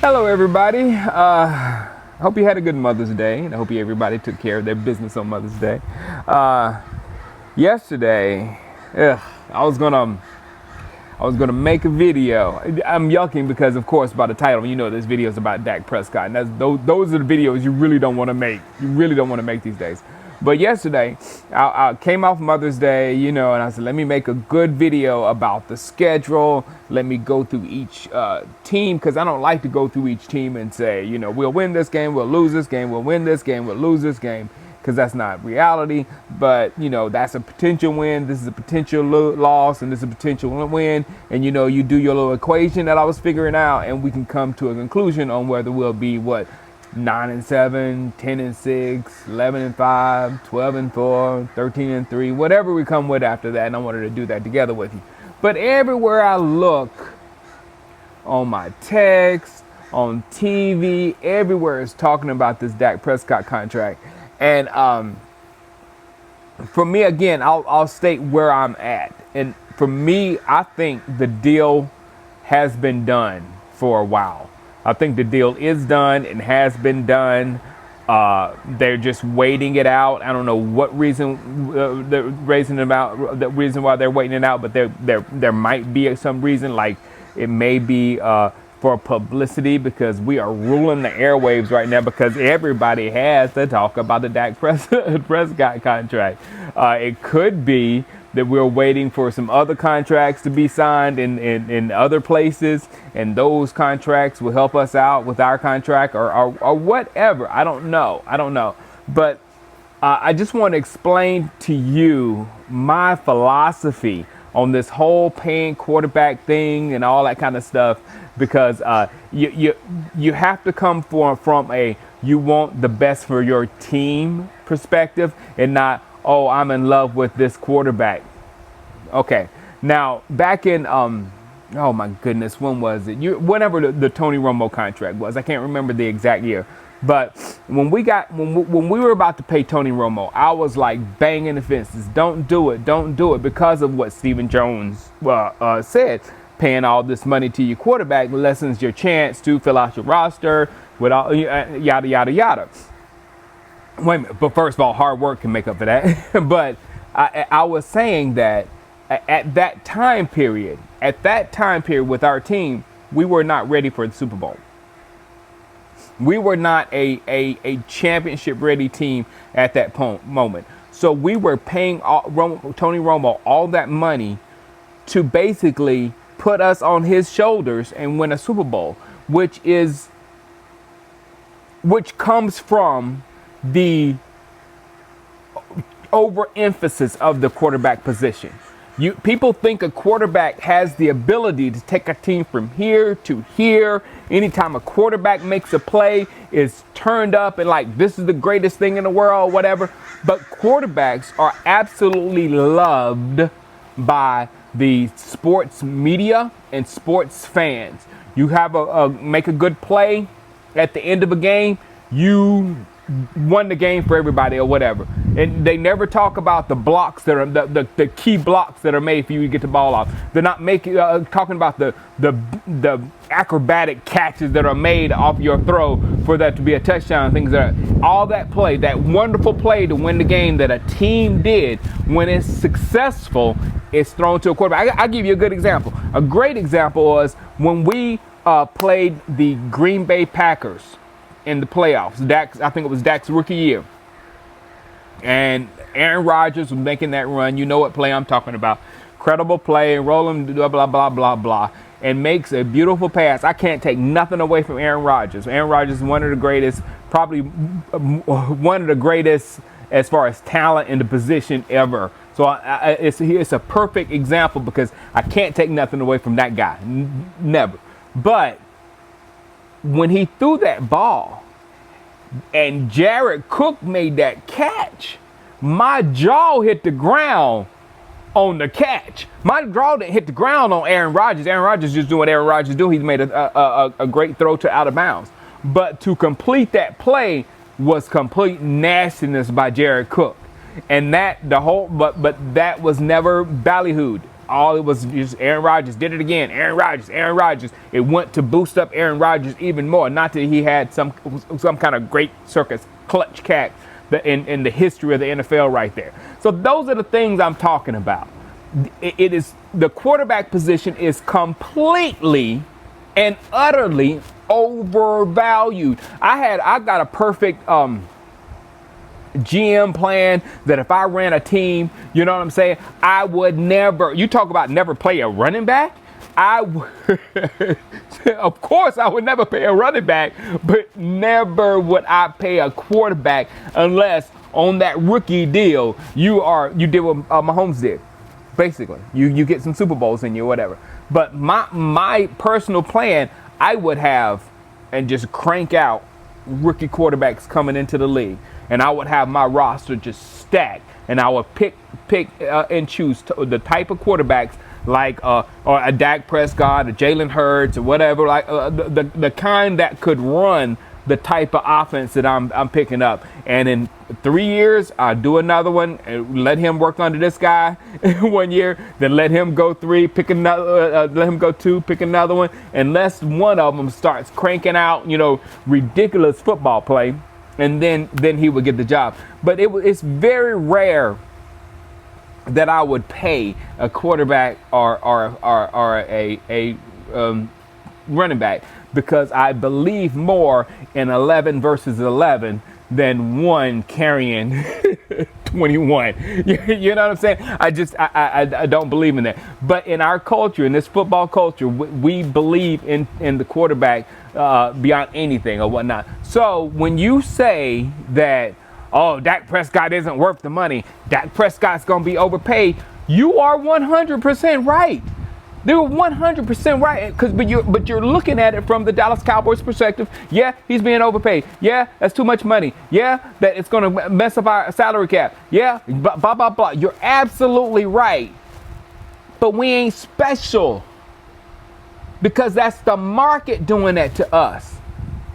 Hello, everybody. I hope you had a good Mother's Day, and I hope everybody took care of their business on Mother's Day. Yesterday, I was gonna make a video. I'm yucking because, of course, by the title, you know this video is about Dak Prescott, and those are the videos you really don't want to make. You really don't want to make these days. But yesterday, I came off Mother's Day, and I said, let me make a good video about the schedule. Let me go through each team, because I don't like to go through each team and say, we'll win this game, we'll lose this game, we'll win this game, we'll lose this game, because that's not reality. But, that's a potential win. This is a potential loss, and this is a potential win. And, you do your little equation that I was figuring out, and we can come to a conclusion on whether we'll be 9-7, 10-6, 11-5, 12-4, 13-3, whatever we come with after that. And I wanted to do that together with you. But everywhere I look, on my text, on TV, everywhere is talking about this Dak Prescott contract. And for me, again, I'll state where I'm at. And for me, I think the deal has been done for a while. I think the deal is done and has been done. They're just waiting it out. I don't know what reason the reason why they're waiting it out, but there might be some reason, like it may be for publicity, because we are ruling the airwaves right now because everybody has to talk about the Dak Prescott contract. It could be that we're waiting for some other contracts to be signed in other places, and those contracts will help us out with our contract or whatever. I don't know. But I just want to explain to you my philosophy on this whole paying quarterback thing and all that kind of stuff, because you have to come from a you want the best for your team perspective, and not, oh, I'm in love with this quarterback. Okay, now back in oh my goodness, when was it? Whenever the Tony Romo contract was, I can't remember the exact year. But when we were about to pay Tony Romo, I was like banging the fences. Don't do it, because of what Stephen Jones said. Paying all this money to your quarterback lessens your chance to fill out your roster with all yada yada yada. Wait a minute, but first of all, hard work can make up for that. But I was saying that at that time period with our team, we were not ready for the Super Bowl. We were not a championship ready team at that moment. So we were paying Tony Romo all that money to basically put us on his shoulders and win a Super Bowl, which comes from the overemphasis of the quarterback position. People think a quarterback has the ability to take a team from here to here. Anytime a quarterback makes a play, it's turned up and like, this is the greatest thing in the world, whatever. But quarterbacks are absolutely loved by the sports media and sports fans. You have make a good play at the end of a game, you won the game for everybody or whatever. And they never talk about the blocks that are the key blocks that are made for you to get the ball off. They're not talking about the acrobatic catches that are made off your throw for that to be a touchdown. Things all that play, that wonderful play to win the game that a team did, when it's successful, it's thrown to a quarterback. I'll give you a good example. A great example was when we played the Green Bay Packers in the playoffs. I think it was Dak's rookie year. And Aaron Rodgers was making that run. You know what play I'm talking about. Credible play, rolling, blah, blah, blah, blah, blah, and makes a beautiful pass. I can't take nothing away from Aaron Rodgers. Aaron Rodgers is one of the greatest, probably one of the greatest as far as talent in the position ever. So it's a perfect example, because I can't take nothing away from that guy. Never. But when he threw that ball and Jared Cook made that catch, my jaw hit the ground on the catch. My jaw didn't hit the ground on Aaron Rodgers. Aaron Rodgers just doing what Aaron Rodgers do. He's made a great throw to out of bounds. But to complete that play was complete nastiness by Jared Cook. And that that was never ballyhooed. all it was just Aaron Rodgers did it again. Aaron Rodgers, Aaron Rodgers. It went to boost up Aaron Rodgers even more. Not that he had some kind of great circus clutch catch in the history of the NFL right there. So those are the things I'm talking about. It is the quarterback position is completely and utterly overvalued. I got a perfect GM plan that if I ran a team, you know what I'm saying, I would never, you talk about never play a running back, of course I would never pay a running back, but never would I pay a quarterback unless on that rookie deal you did what Mahomes did. Basically, you get some Super Bowls in you or whatever. But my personal plan, I would have and just crank out rookie quarterbacks coming into the league. And I would have my roster just stacked, and I would pick and choose the type of quarterbacks like or a Dak Prescott, a Jalen Hurts, or whatever, like the kind that could run the type of offense that I'm picking up. And in 3 years, I'll do another one and let him work under this guy 1 year, then let him go 3, pick another, let him go 2, pick another one, unless one of them starts cranking out, ridiculous football play. And then he would get the job. But it's very rare that I would pay a quarterback or a running back, because I believe more in 11 versus 11 than one carrying 21. You know what I'm saying? I don't believe in that. But in our culture, in this football culture, we believe in the quarterback beyond anything or whatnot. So when you say that, oh, Dak Prescott isn't worth the money, Dak Prescott's going to be overpaid, you are 100% right. They're 100% right, but you're looking at it from the Dallas Cowboys perspective. Yeah, he's being overpaid. Yeah, that's too much money. Yeah, that it's going to mess up our salary cap. Yeah, blah, blah, blah, blah. You're absolutely right. But we ain't special, because that's the market doing that to us.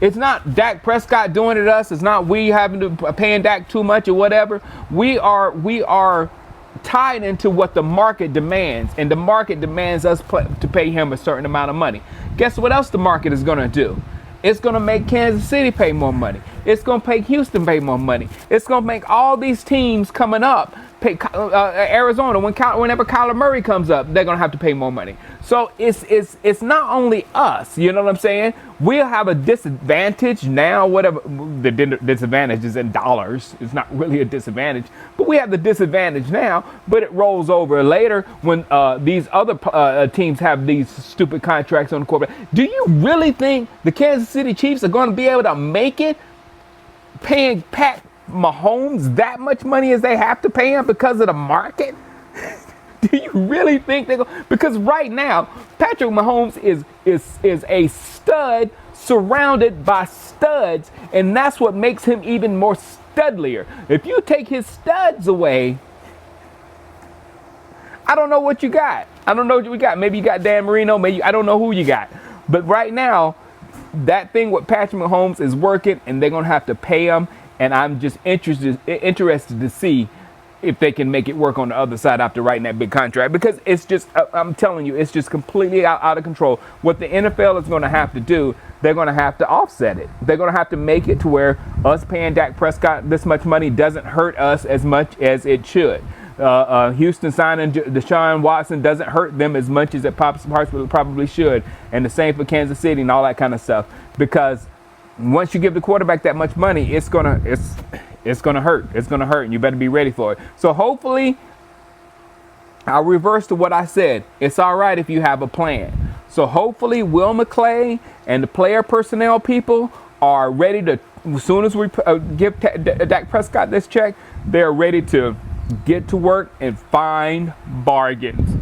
It's not Dak Prescott doing it to us. It's not we having to paying Dak too much or whatever. We are tied into what the market demands, and the market demands us to pay him a certain amount of money. Guess what else the market is going to do? It's going to make Kansas City pay more money. It's going to make Houston pay more money. It's going to make all these teams coming up pay. Arizona, whenever Kyler Murray comes up, they're going to have to pay more money. So it's not only us, you know what I'm saying? We'll have a disadvantage now, whatever the disadvantage is in dollars. It's not really a disadvantage, but we have the disadvantage now, but it rolls over later when these other teams have these stupid contracts on the quarterback. Do you really think the Kansas City Chiefs are going to be able to make it paying Pat Mahomes that much money as they have to pay him because of the market? Do you really think they're going? Because right now, Patrick Mahomes is a stud surrounded by studs, and that's what makes him even more studlier. If you take his studs away, I don't know what you got. I don't know what you got. Maybe you got Dan Marino. Maybe I don't know who you got. But right now, that thing with Patrick Mahomes is working, and they're going to have to pay him. And I'm just interested to see if they can make it work on the other side after writing that big contract, because it's just, I'm telling you, it's just completely out of control. What the NFL is going to have to do, they're going to have to offset it. They're going to have to make it to where us paying Dak Prescott this much money doesn't hurt us as much as it should. Houston signing Deshaun Watson doesn't hurt them as much as it probably should. And the same for Kansas City and all that kind of stuff. Because once you give the quarterback that much money, it's gonna hurt. It's gonna hurt, and you better be ready for it. So hopefully, I'll reverse to what I said. It's all right if you have a plan. So hopefully, Will McClay and the player personnel people are ready to, as soon as we give Dak Prescott this check, they're ready to get to work and find bargains.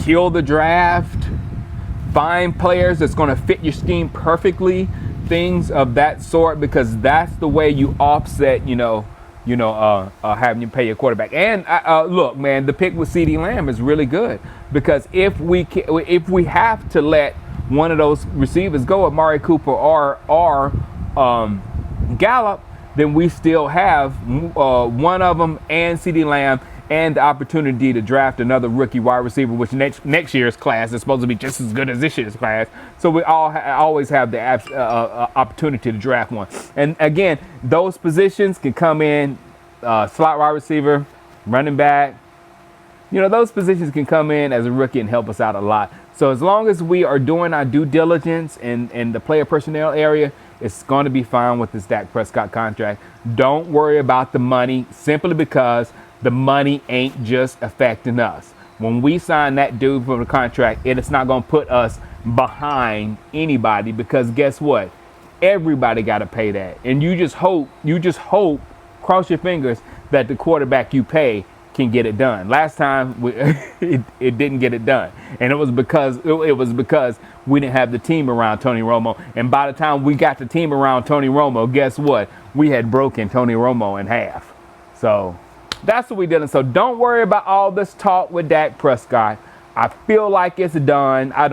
Kill the draft. Find players that's going to fit your scheme perfectly. Things of that sort, because that's the way you offset, having you pay your quarterback. And look, man, the pick with CeeDee Lamb is really good, because if we have to let one of those receivers go, Amari Cooper or Gallup, then we still have one of them and CeeDee Lamb, and the opportunity to draft another rookie wide receiver, which next year's class is supposed to be just as good as this year's class. So we always have the opportunity to draft one. And again, those positions can come in, slot wide receiver, running back. Those positions can come in as a rookie and help us out a lot. So as long as we are doing our due diligence in the player personnel area, it's going to be fine with this Dak Prescott contract. Don't worry about the money, simply because the money ain't just affecting us. When we sign that dude for the contract, it's not going to put us behind anybody, because guess what? Everybody got to pay that. And you just hope, cross your fingers that the quarterback you pay can get it done. Last time it didn't get it done, and it was because we didn't have the team around Tony Romo. And by the time we got the team around Tony Romo, guess what? We had broken Tony Romo in half. So that's what we did. And so don't worry about all this talk with Dak Prescott. I feel like it's done. I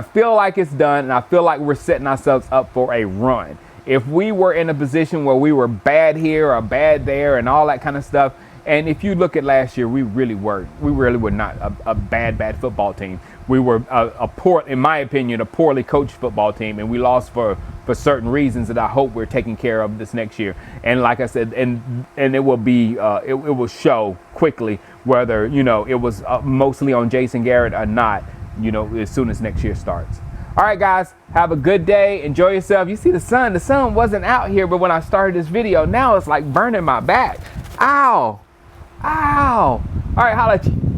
feel like it's done, and I feel like we're setting ourselves up for a run. If we were in a position where we were bad here or bad there and all that kind of stuff, and if you look at last year, we really were not a bad football team. We were in my opinion, a poorly coached football team, and we lost for certain reasons that I hope we're taking care of this next year. And like I said, and it will be it will show quickly whether it was mostly on Jason Garrett or not. As soon as next year starts. All right, guys, have a good day. Enjoy yourself. You see the sun. The sun wasn't out here, but when I started this video, now it's like burning my back. Ow. Ow. All right, holla at you.